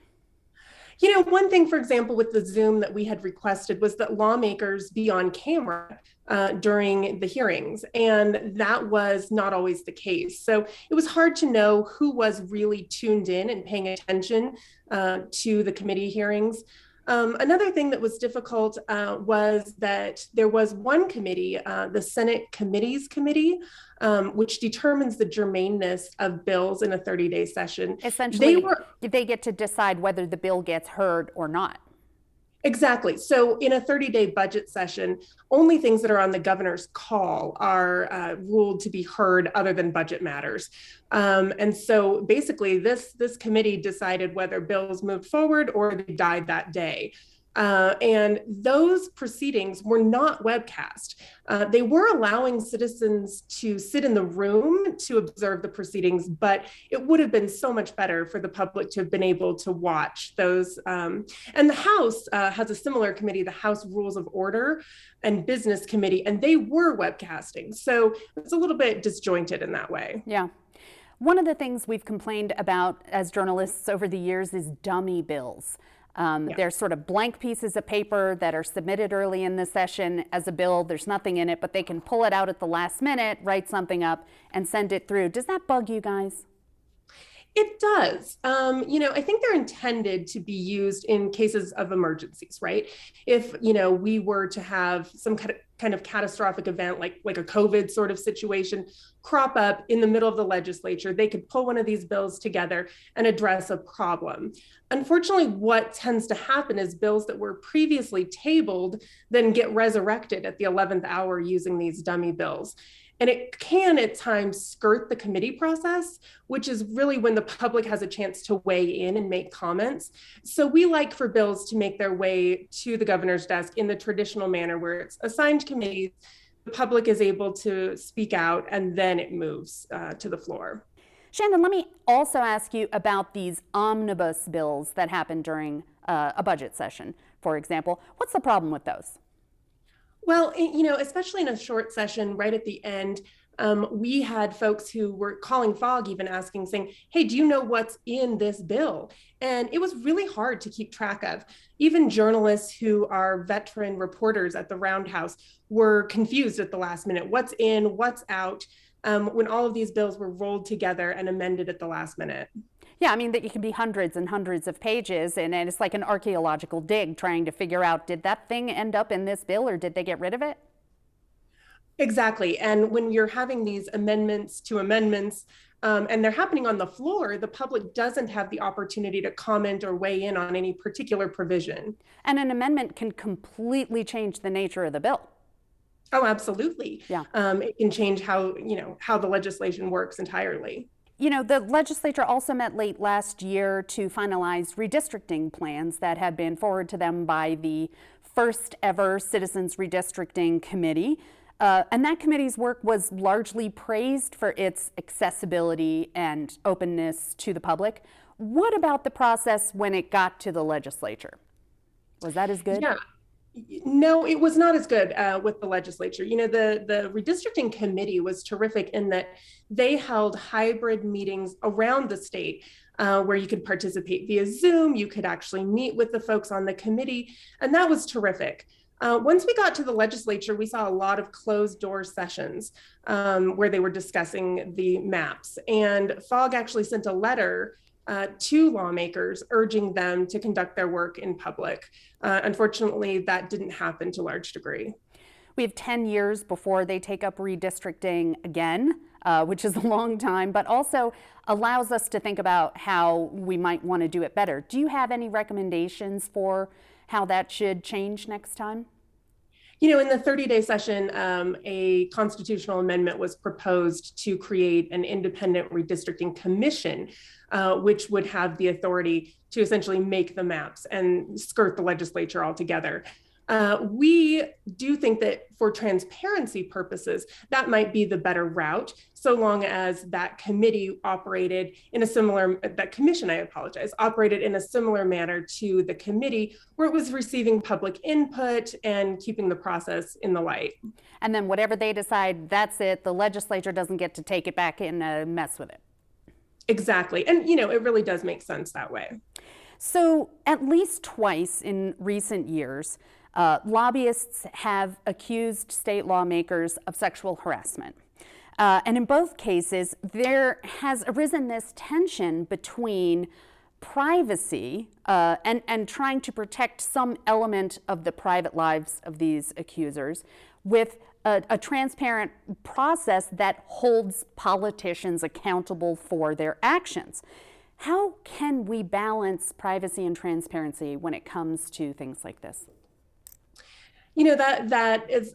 C: You know, one thing, for example, with the Zoom that we had requested was that lawmakers be on camera during the hearings, and that was not always the case. So it was hard to know who was really tuned in and paying attention to the committee hearings. Another thing that was difficult was that there was one committee, the Senate Committees Committee, which determines the germaneness of bills in a 30-day session.
G: Essentially, they get to decide whether the bill gets heard or not.
C: Exactly. So in a 30-day budget session, only things that are on the governor's call are ruled to be heard other than budget matters. And so basically this committee decided whether bills moved forward or they died that day. And those proceedings were not webcast. They were allowing citizens to sit in the room to observe the proceedings, but it would have been so much better for the public to have been able to watch those. And the House has a similar committee, the House Rules of Order and Business Committee, and they were webcasting. So it's a little bit disjointed in that way.
G: Yeah. One of the things we've complained about as journalists over the years is dummy bills. They're sort of blank pieces of paper that are submitted early in the session as a bill. There's nothing in it, but they can pull it out at the last minute, write something up, and send it through. Does that bug you guys?
C: does. I think they're intended to be used in cases of emergencies, right? If, we were to have some kind of catastrophic event like a COVID sort of situation crop up in the middle of the legislature, they could pull one of these bills together and address a problem. Unfortunately, what tends to happen is bills that were previously tabled then get resurrected at the 11th hour using these dummy bills. And it can at times skirt the committee process, which is really when the public has a chance to weigh in and make comments. So we like for bills to make their way to the governor's desk in the traditional manner where it's assigned committees, the public is able to speak out, and then it moves to the floor.
G: Shannon, let me also ask you about these omnibus bills that happen during a budget session, for example. What's the problem with those?
C: Well, especially in a short session right at the end, we had folks who were calling Fogg even asking, saying, hey, do you know what's in this bill? And it was really hard to keep track of. Even journalists who are veteran reporters at the Roundhouse were confused at the last minute. What's in, what's out, when all of these bills were rolled together and amended at the last minute.
G: Yeah, I mean, that it can be hundreds and hundreds of pages, and it's like an archaeological dig trying to figure out, did that thing end up in this bill or did they get rid of it?
C: Exactly. And when you're having these amendments to amendments, and they're happening on the floor, the public doesn't have the opportunity to comment or weigh in on any particular provision.
G: And an amendment can completely change the nature of the bill.
C: Oh, absolutely.
G: Yeah.
C: It can change how the legislation works entirely.
G: The legislature also met late last year to finalize redistricting plans that had been forwarded to them by the first ever Citizens Redistricting Committee. And that committee's work was largely praised for its accessibility and openness to the public. What about the process when it got to the legislature? Was that as good?
C: Yeah. No, it was not as good with the legislature. The redistricting committee was terrific in that they held hybrid meetings around the state where you could participate via Zoom. You could actually meet with the folks on the committee, and that was terrific. Once we got to the legislature, we saw a lot of closed door sessions where they were discussing the maps. And Fogg actually sent a letter to lawmakers urging them to conduct their work in public. Unfortunately, that didn't happen to a large degree.
G: We have 10 years before they take up redistricting again, which is a long time, but also allows us to think about how we might want to do it better. Do you have any recommendations for how that should change next time?
C: In the 30-day session, a constitutional amendment was proposed to create an independent redistricting commission, which would have the authority to essentially make the maps and skirt the legislature altogether. We do think that for transparency purposes, that might be the better route, so long as that committee operated in a similar, that commission, operated in a similar manner to the committee, where it was receiving public input and keeping the process in the light.
G: And then whatever they decide, that's it. The legislature doesn't get to take it back and mess with it.
C: Exactly. And, it really does make sense that way.
G: So at least twice in recent years, lobbyists have accused state lawmakers of sexual harassment. And in both cases, there has arisen this tension between privacy and trying to protect some element of the private lives of these accusers with a transparent process that holds politicians accountable for their actions. How can we balance privacy and transparency when it comes to things like this?
C: That is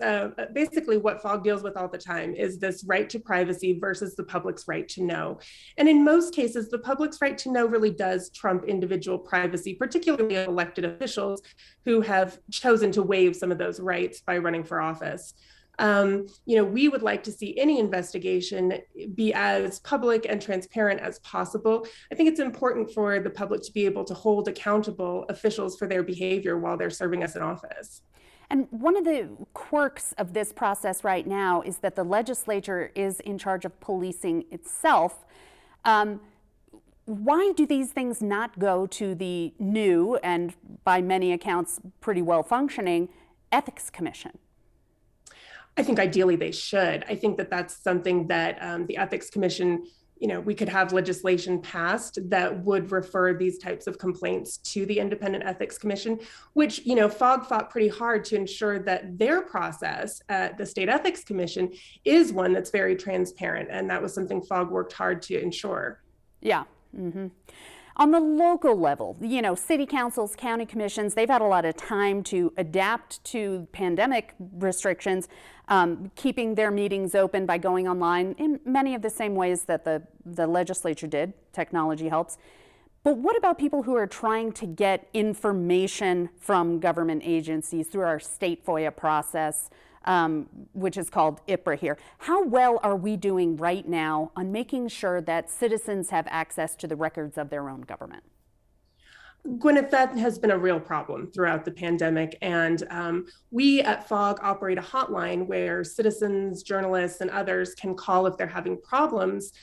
C: basically what Fogg deals with all the time, is this right to privacy versus the public's right to know. And in most cases, the public's right to know really does trump individual privacy, particularly elected officials who have chosen to waive some of those rights by running for office. We would like to see any investigation be as public and transparent as possible. I think it's important for the public to be able to hold accountable officials for their behavior while they're serving us in office.
G: And one of the quirks of this process right now is that the legislature is in charge of policing itself. Why do these things not go to the new and, by many accounts, pretty well functioning Ethics Commission?
C: I think ideally they should. I think that that's something that the Ethics Commission we could have legislation passed that would refer these types of complaints to the Independent Ethics Commission, which, FOG fought pretty hard to ensure that their process at the State Ethics Commission is one that's very transparent. And that was something FOG worked hard to ensure.
G: Yeah. Mm-hmm. On the local level, city councils, county commissions, they've had a lot of time to adapt to pandemic restrictions, keeping their meetings open by going online in many of the same ways that the legislature did. Technology helps. But what about people who are trying to get information from government agencies through our state FOIA process, which is called IPRA here? How well are we doing right now on making sure that citizens have access to the records of their own government?
C: Gwyneth, that has been a real problem throughout the pandemic. And we at FOG operate a hotline where citizens, journalists, and others can call if they're having problems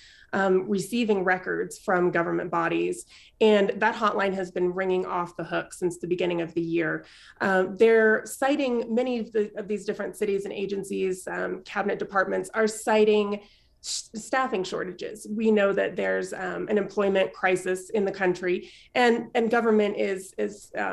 C: receiving records from government bodies. And that hotline has been ringing off the hook since the beginning of the year. They're citing many of these different cities and agencies, cabinet departments are citing staffing shortages. We know that there's an employment crisis in the country, and government is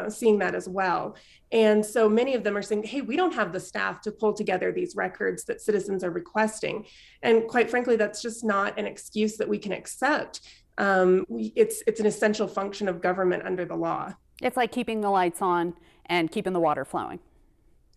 C: seeing that as well. And so many of them are saying, hey, we don't have the staff to pull together these records that citizens are requesting. And quite frankly, that's just not an excuse that we can accept. It's an essential function of government under the law.
G: It's like keeping the lights on and keeping the water flowing.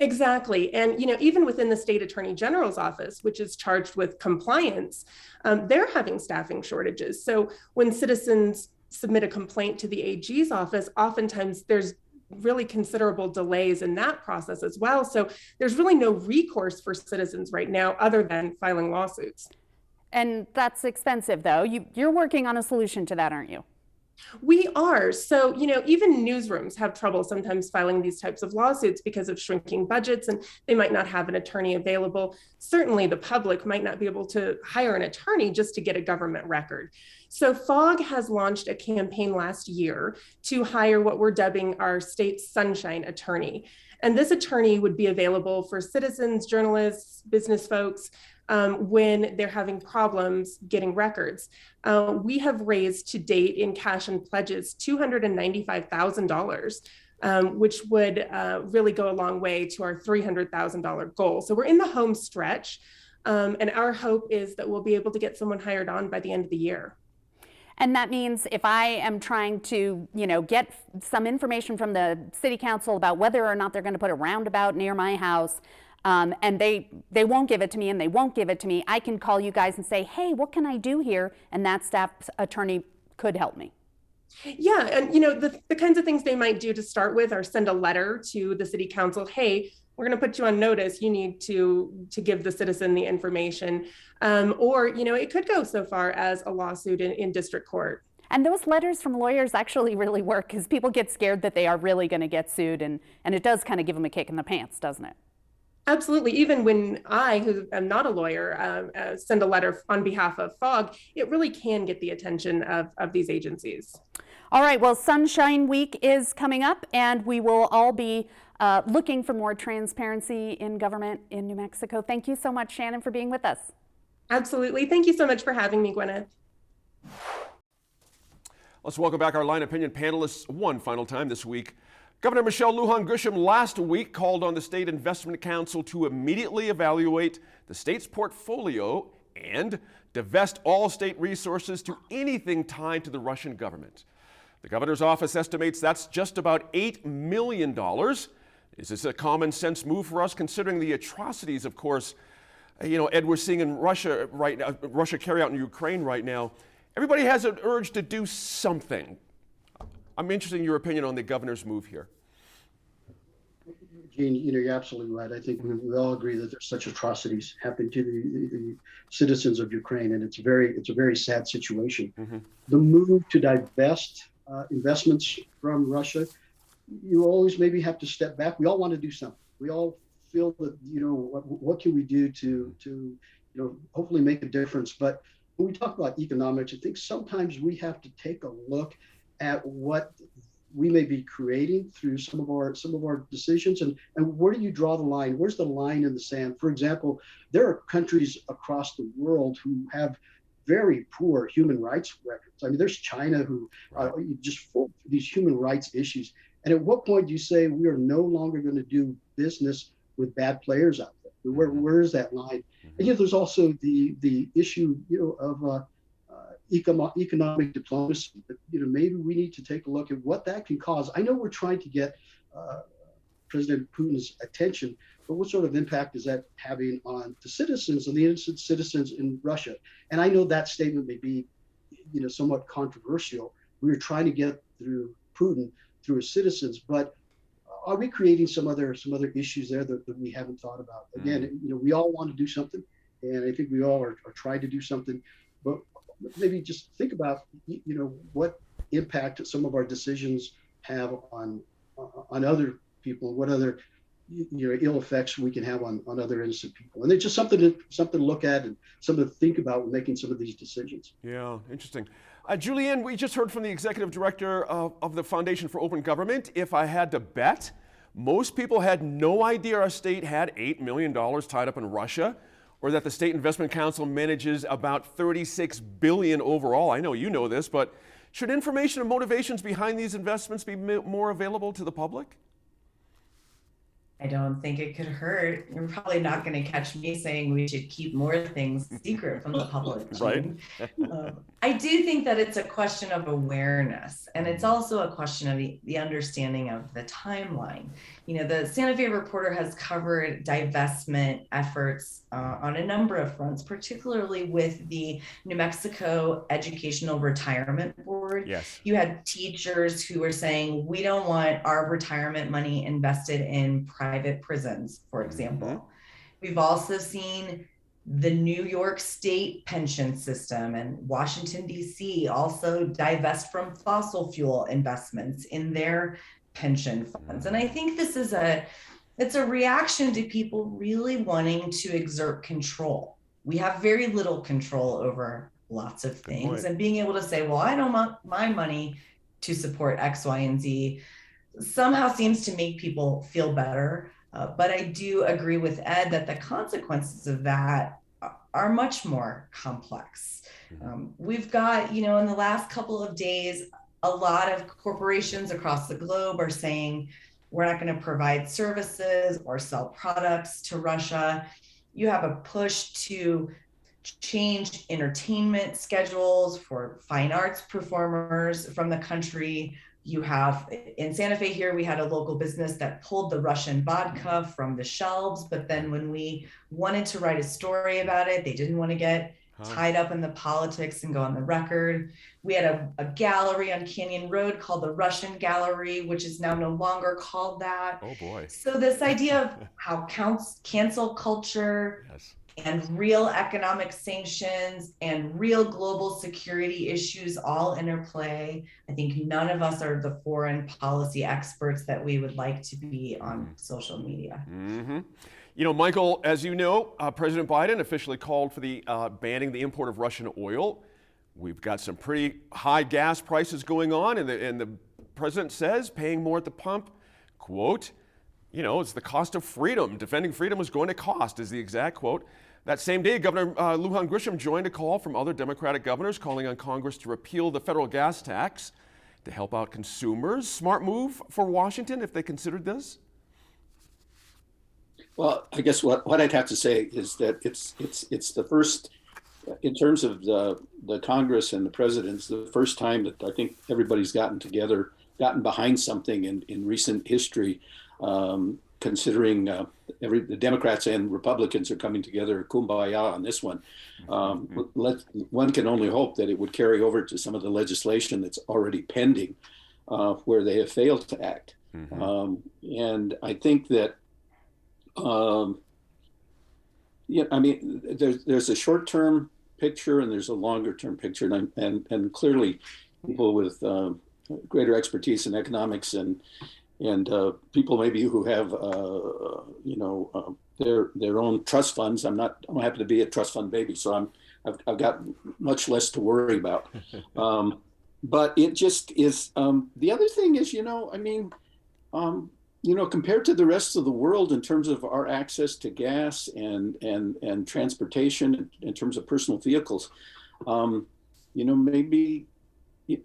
C: Exactly. And, even within the state attorney general's office, which is charged with compliance, they're having staffing shortages. So when citizens submit a complaint to the AG's office, oftentimes there's really considerable delays in that process as well. So there's really no recourse for citizens right now other than filing lawsuits.
G: And that's expensive, though. You're working on a solution to that, aren't you?
C: We are. So, even newsrooms have trouble sometimes filing these types of lawsuits because of shrinking budgets, and they might not have an attorney available. Certainly, the public might not be able to hire an attorney just to get a government record. So FOG has launched a campaign last year to hire what we're dubbing our state sunshine attorney. And this attorney would be available for citizens, journalists, business folks, when they're having problems getting records. We have raised to date in cash and pledges $295,000, which would really go a long way to our $300,000 goal. So we're in the home stretch, and our hope is that we'll be able to get someone hired on by the end of the year.
G: And that means if I am trying to, get some information from the city council about whether or not they're going to put a roundabout near my house, and they won't give it to me and they won't give it to me, I can call you guys and say, hey, what can I do here? And that staff attorney could help me.
C: Yeah, and the kinds of things they might do to start with are send a letter to the city council. Hey, we're going to put you on notice. You need to give the citizen the information. Or, it could go so far as a lawsuit in district court.
G: And those letters from lawyers actually really work because people get scared that they are really going to get sued. And it does kind of give them a kick in the pants, doesn't it?
C: Absolutely. Even when I, who am not a lawyer, send a letter on behalf of FOG, it really can get the attention of these agencies.
G: All right. Well, Sunshine Week is coming up, and we will all be looking for more transparency in government in New Mexico. Thank you so much, Shannon, for being with us.
C: Absolutely. Thank you so much for having me, Gwyneth.
B: Let's welcome back our Line Opinion panelists one final time this week. Governor Michelle Lujan Grisham last week called on the State Investment Council to immediately evaluate the state's portfolio and divest all state resources to anything tied to the Russian government. The governor's office estimates that's just about $8 million. Is this a common sense move for us, considering the atrocities, of course, Ed, we're seeing in Russia right now, Russia carry out in Ukraine right now? Everybody has an urge to do something. I'm interested in your opinion on the governor's move here.
F: Gene, you're absolutely right. I think we all agree that there's such atrocities happening to the citizens of Ukraine, and it's a very sad situation. Mm-hmm. The move to divest investments from Russia, you always maybe have to step back. We all want to do something. We all feel that, what can we do to hopefully make a difference. But when we talk about economics, I think sometimes we have to take a look at what we may be creating through some of our decisions, and where do you draw the line? Where's the line in the sand? For example, there are countries across the world who have very poor human rights records. I mean, there's China who just full of these human rights issues. And at what point do you say we are no longer going to do business with bad players out there? Where is that line? And yet there's also the issue, of economic diplomacy. But, maybe we need to take a look at what that can cause. I know we're trying to get President Putin's attention, but what sort of impact is that having on the citizens and the innocent citizens in Russia? And I know that statement may be, somewhat controversial. We are trying to get through Putin through his citizens, but are we creating some other issues there that we haven't thought about? Again, we all want to do something, and I think we all are trying to do something, but maybe just think about, what impact some of our decisions have on other people, and what other ill effects we can have on other innocent people. And it's just something to look at and something to think about when making some of these decisions.
B: Yeah, interesting. Julianne, we just heard from the executive director of the Foundation for Open Government. If I had to bet, most people had no idea our state had $8 million tied up in Russia, or that the State Investment Council manages about $36 billion overall. I know you know this, but should information and motivations behind these investments be more available to the public?
D: I don't think it could hurt. You're probably not going to catch me saying we should keep more things secret from the public.
B: Right.
D: I do think that it's a question of awareness, and it's also a question of the understanding of the timeline. The Santa Fe Reporter has covered divestment efforts on a number of fronts, particularly with the New Mexico Educational Retirement Board.
B: Yes.
D: You had teachers who were saying, we don't want our retirement money invested in private prisons, for example. We've also seen the New York State pension system and Washington, D.C. also divest from fossil fuel investments in their pension funds. And I think this is it's a reaction to people really wanting to exert control. We have very little control over lots of things, and being able to say, well, I don't want my money to support X, Y, and Z somehow seems to make people feel better. But I do agree with Ed that the consequences of that are much more complex. We've got, in the last couple of days, a lot of corporations across the globe are saying, we're not going to provide services or sell products to Russia. You have a push to change entertainment schedules for fine arts performers from the country. You have, in Santa Fe here, we had a local business that pulled the Russian vodka from the shelves, but then when we wanted to write a story about it, they didn't want to get tied up in the politics and go on the record. We had a gallery on Canyon Road called the Russian Gallery, which is now no longer called that.
B: Oh boy.
D: So this idea of how cancel culture and real economic sanctions and real global security issues all interplay. I think none of us are the foreign policy experts that we would like to be on social media.
B: Michael, as you know, President Biden officially called for the banning the import of Russian oil. We've got some pretty high gas prices going on, and the president says paying more at the pump, quote, it's the cost of freedom. Defending freedom is going to cost, is the exact quote. That same day, Governor Lujan Grisham joined a call from other Democratic governors calling on Congress to repeal the federal gas tax to help out consumers. Smart move for Washington if they considered this?
E: Well, I guess what I'd have to say is that it's the first, in terms of the Congress and the president, it's the first time that I think everybody's gotten behind something in recent history, considering the Democrats and Republicans are coming together kumbaya on this one. One can only hope that it would carry over to some of the legislation that's already pending, where they have failed to act. And I think that, there's a short-term picture and there's a longer-term picture, and clearly people with greater expertise in economics and people maybe who have their own trust funds. I don't happen to be a trust fund baby, so I've got much less to worry about. But it just is. The other thing is, compared to the rest of the world in terms of our access to gas and transportation, in terms of personal vehicles, Maybe,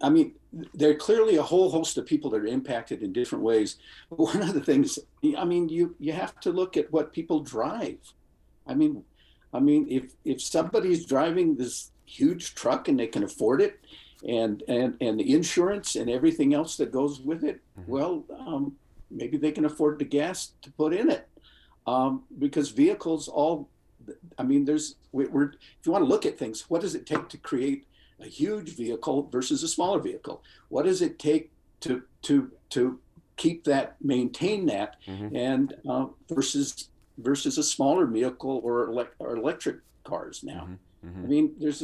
E: I mean, there are clearly a whole host of people that are impacted in different ways. But one of the things, I mean, you have to look at what people drive. I mean, if somebody's driving this huge truck and they can afford it, and the insurance and everything else that goes with it, well, maybe they can afford the gas to put in it, because vehicles if you want to look at things, what does it take to create a huge vehicle versus a smaller vehicle? What does it take to keep that, maintain that, and versus a smaller vehicle or electric cars now? I mean, there's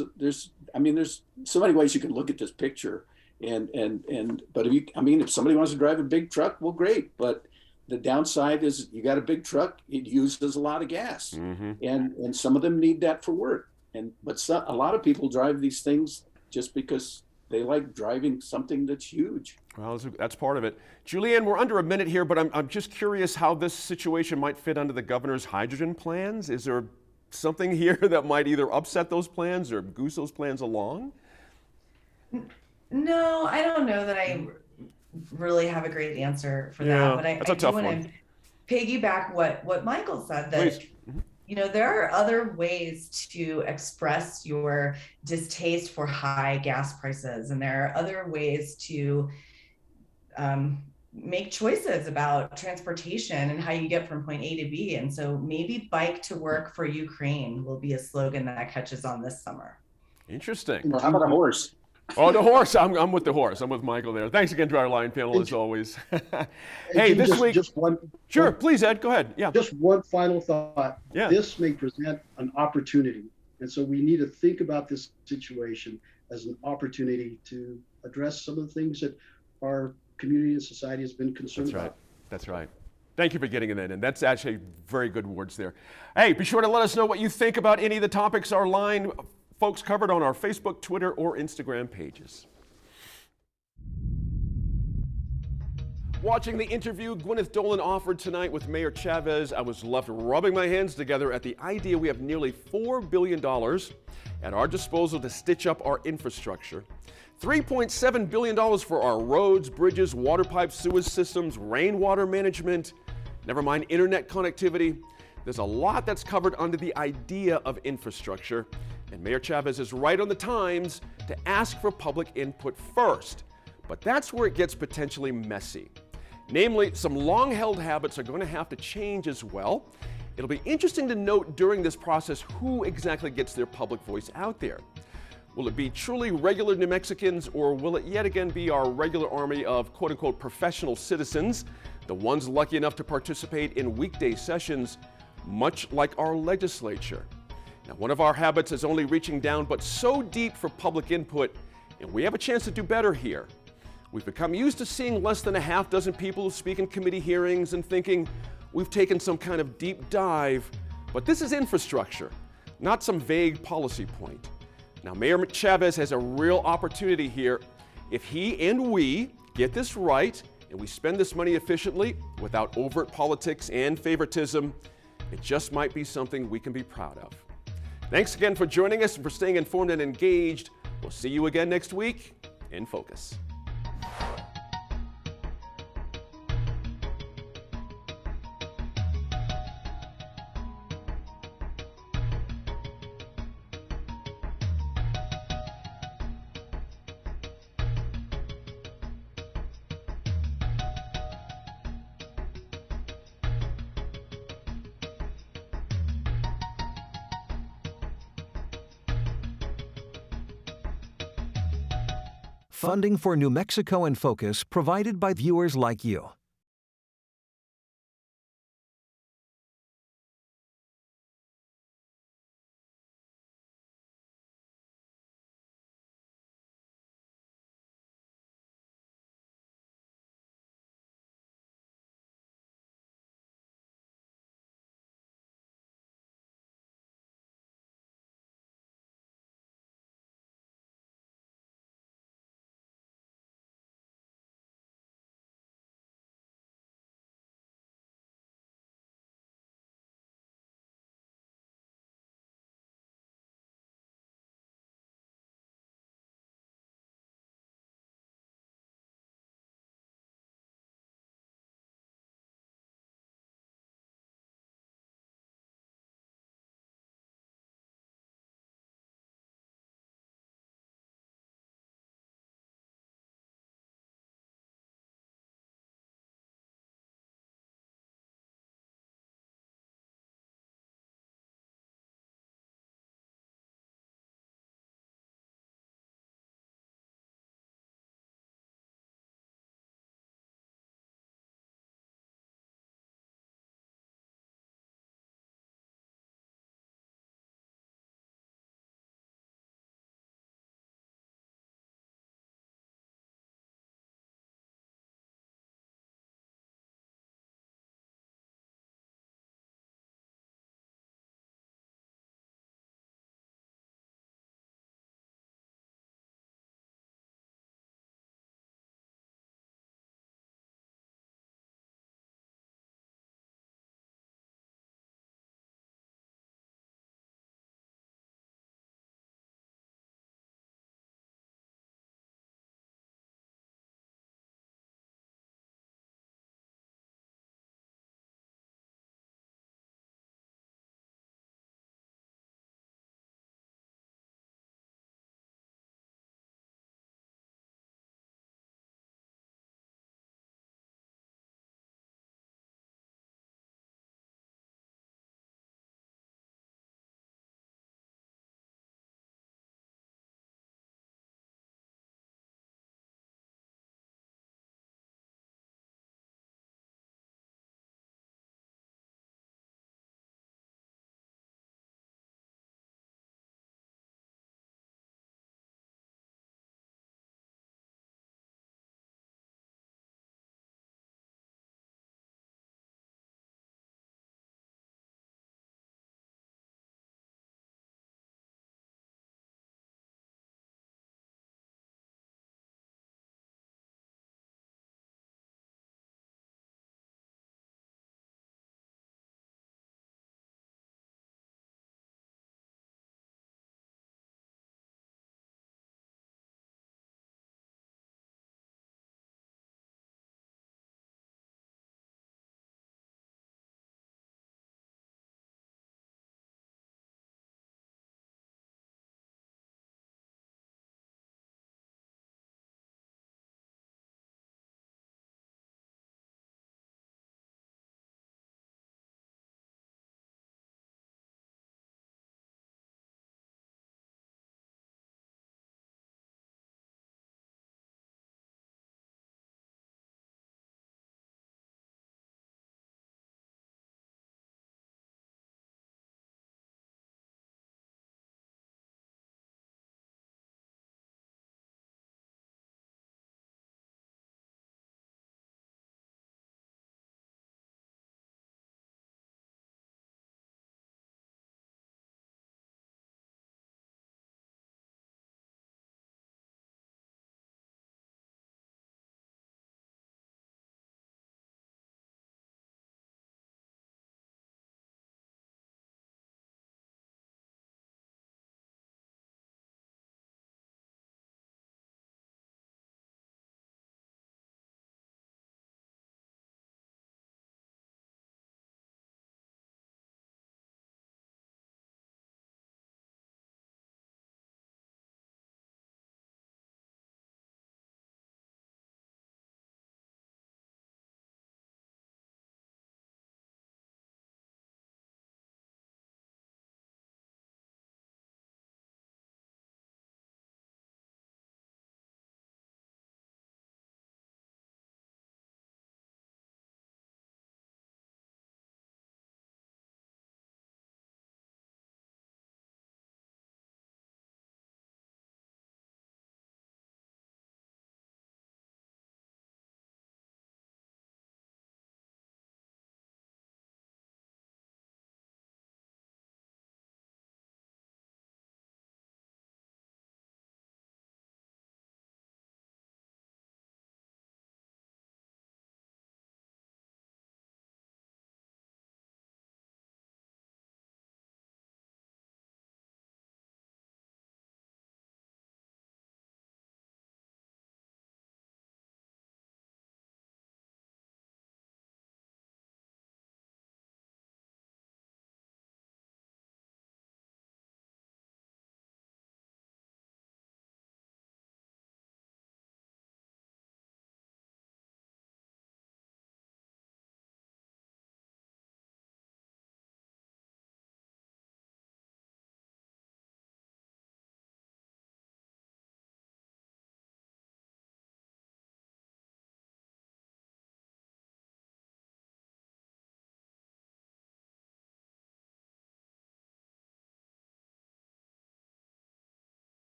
E: so many ways you can look at this picture, but if somebody wants to drive a big truck, well, great. But the downside is you got a big truck, it uses a lot of gas, and some of them need that for work. But a lot of people drive these things just because they like driving something that's huge.
B: Well, that's part of it. Julianne, we're under a minute here, but I'm just curious how this situation might fit under the governor's hydrogen plans. Is there something here that might either upset those plans or goose those plans along?
D: No, I don't know that I really have a great answer for that. But I do want to piggyback what Michael said, that there are other ways to express your distaste for high gas prices, and there are other ways to make choices about transportation and how you get from point A to B. And so maybe Bike to Work for Ukraine will be a slogan that catches on this summer.
B: Interesting.
E: Well, how about a horse?
B: Oh, the horse. I'm with the horse. I'm with Michael there. Thanks again to our line panel, as always. Hey, this week. Sure, please, Ed, go ahead. Yeah.
F: Just one final thought.
B: Yeah.
F: This may present an opportunity. And so we need to think about this situation as an opportunity to address some of the things that our community and society has been concerned about.
B: That's right. Thank you for getting that in. That's actually very good words there. Hey, be sure to let us know what you think about any of the topics our line folks covered on our Facebook, Twitter, or Instagram pages. Watching the interview Gwyneth Dolan offered tonight with Mayor Chavez, I was left rubbing my hands together at the idea we have nearly $4 billion at our disposal to stitch up our infrastructure. $3.7 billion for our roads, bridges, water pipes, sewage systems, rainwater management, never mind internet connectivity. There's a lot that's covered under the idea of infrastructure, and Mayor Chavez is right on the times to ask for public input first. But that's where it gets potentially messy. Namely, some long-held habits are going to have to change as well. It'll be interesting to note during this process who exactly gets their public voice out there. Will it be truly regular New Mexicans, or will it yet again be our regular army of quote-unquote professional citizens, the ones lucky enough to participate in weekday sessions, much like our legislature? Now, one of our habits is only reaching down but so deep for public input, and we have a chance to do better here. We've become used to seeing less than a half dozen people speak in committee hearings and thinking we've taken some kind of deep dive, but this is infrastructure, not some vague policy point. Now, Mayor Chavez has a real opportunity here. If he and we get this right and we spend this money efficiently without overt politics and favoritism, it just might be something we can be proud of. Thanks again for joining us and for staying informed and engaged. We'll see you again next week in Focus.
A: Funding for New Mexico in Focus provided by viewers like you.